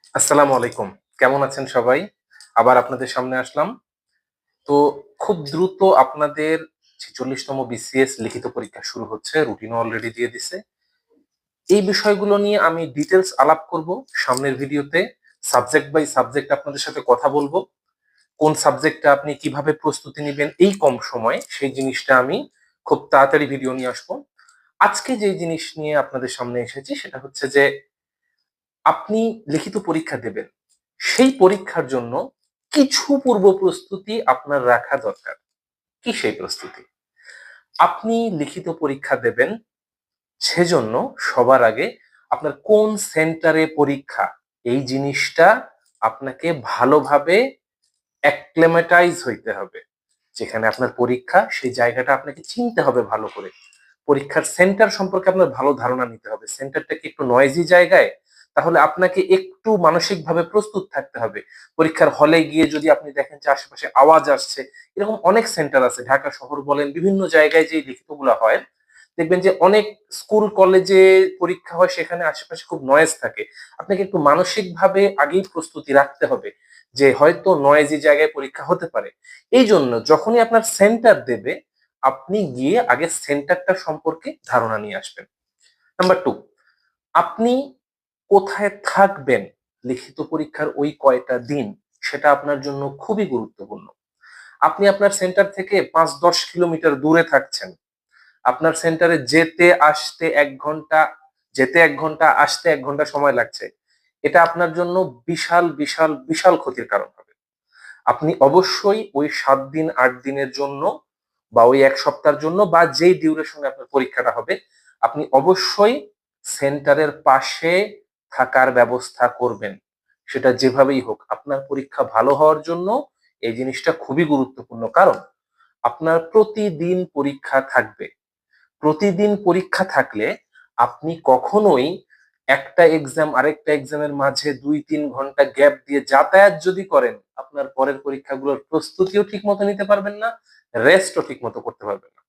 আসসালামু আলাইকুম। কেমন আছেন সবাই? আবার আপনাদের সামনে আসলাম। তো খুব দ্রুত আপনাদের ৪৬তম বিসিএস লিখিত পরীক্ষা শুরু হচ্ছে। রুটিনও অলরেডি দিয়ে দিছে। এই বিষয়গুলো নিয়ে আমি ডিটেইলস আলাপ করব সামনের ভিডিওতে। সাবজেক্ট বাই সাবজেক্ট আপনাদের সাথে কথা বলব। কোন সাবজেক্টটা আপনি কিভাবে প্রস্তুতি নিবেন এই কম সময়ে, সেই জিনিসটা আমি খুব তাড়াতাড়ি ভিডিও নিয়ে আসবো। আজকে যে জিনিস নিয়ে আপনাদের সামনে এসেছি সেটা হচ্ছে যে আপনি লিখিত পরীক্ষা দেবেন। সেই পরীক্ষার জন্য কিছু পূর্ব প্রস্তুতি আপনার রাখা দরকার। কি সেই প্রস্তুতি? আপনি লিখিত পরীক্ষা দেবেন, সেজন্য সবার আগে আপনার কোন সেন্টারে পরীক্ষা, এই জিনিসটা আপনাকে ভালোভাবে অ্যাক্লেমেটাইজ হইতে হবে। যেখানে আপনার পরীক্ষা, সেই জায়গাটা আপনাকে চিনতে হবে ভালো করে। পরীক্ষার সেন্টার সম্পর্কে আপনার ভালো ধারণা নিতে হবে। সেন্টারটা কি একটু নয়েজি জায়গায়? তাহলে আপনাকে একটু মানসিকভাবে প্রস্তুত থাকতে হবে। পরীক্ষার হলে গিয়ে যদি আপনি দেখেন যে আশেপাশে আওয়াজ আসছে, এরকম অনেক সেন্টার আছে। ঢাকা শহর বলেন, বিভিন্ন জায়গায় যে লিখিতগুলা হয়, দেখবেন যে অনেক স্কুল কলেজে পরীক্ষা হয়, সেখানে আশেপাশে খুব নয়েজ থাকে। আপনাকে একটু মানসিকভাবে আগেই প্রস্তুতি রাখতে হবে যে হয়তো নয়েজি জায়গায় পরীক্ষা হতে পারে। এইজন্য যখনই আপনার সেন্টার দেবে, আপনি গিয়ে আগে সেন্টারটা সম্পর্কে ধারণা নিয়ে আসবেন। নাম্বার 2, আপনি কোথায় থাকবেন লিখিত পরীক্ষার ওই কয়টা দিন, সেটা আপনার জন্য খুবই গুরুত্বপূর্ণ। আপনি আপনার সেন্টার থেকে ৫-১০ কিলোমিটার দূরে থাকছেন। আপনার সেন্টারে যেতে আসতে ১ ঘন্টা, যেতে ১ ঘন্টা, আসতে ১ ঘন্টা সময় লাগছে। এটা আপনার জন্য বিশাল, বিশাল, বিশাল ক্ষতির কারণ হবে। আপনি অবশ্যই ওই ৭ দিন ৮ দিনের জন্য বা ওই ১ সপ্তাহের জন্য বা যেই ডিউরেশনে আপনার পরীক্ষাটা হবে, আপনি অবশ্যই সেন্টারের পাশে থাকার ব্যবস্থা করবেন। সেটা যেভাবেই হোক। আপনার পরীক্ষা ভালো হওয়ার জন্য এই জিনিসটা খুবই গুরুত্বপূর্ণ। কারণ আপনার প্রতিদিন পরীক্ষা থাকবে। প্রতিদিন পরীক্ষা থাকলে আপনি কখনোই একটা এক্সাম আরেকটা এক্সামের মাঝে ২-৩ ঘন্টা গ্যাপ দিয়ে যাতায়াত যদি করেন, আপনার পরের পরীক্ষাগুলোর প্রস্তুতিও ঠিকমতো নিতে পারবেন না, রেস্টও ঠিকমতো করতে পারবেন না।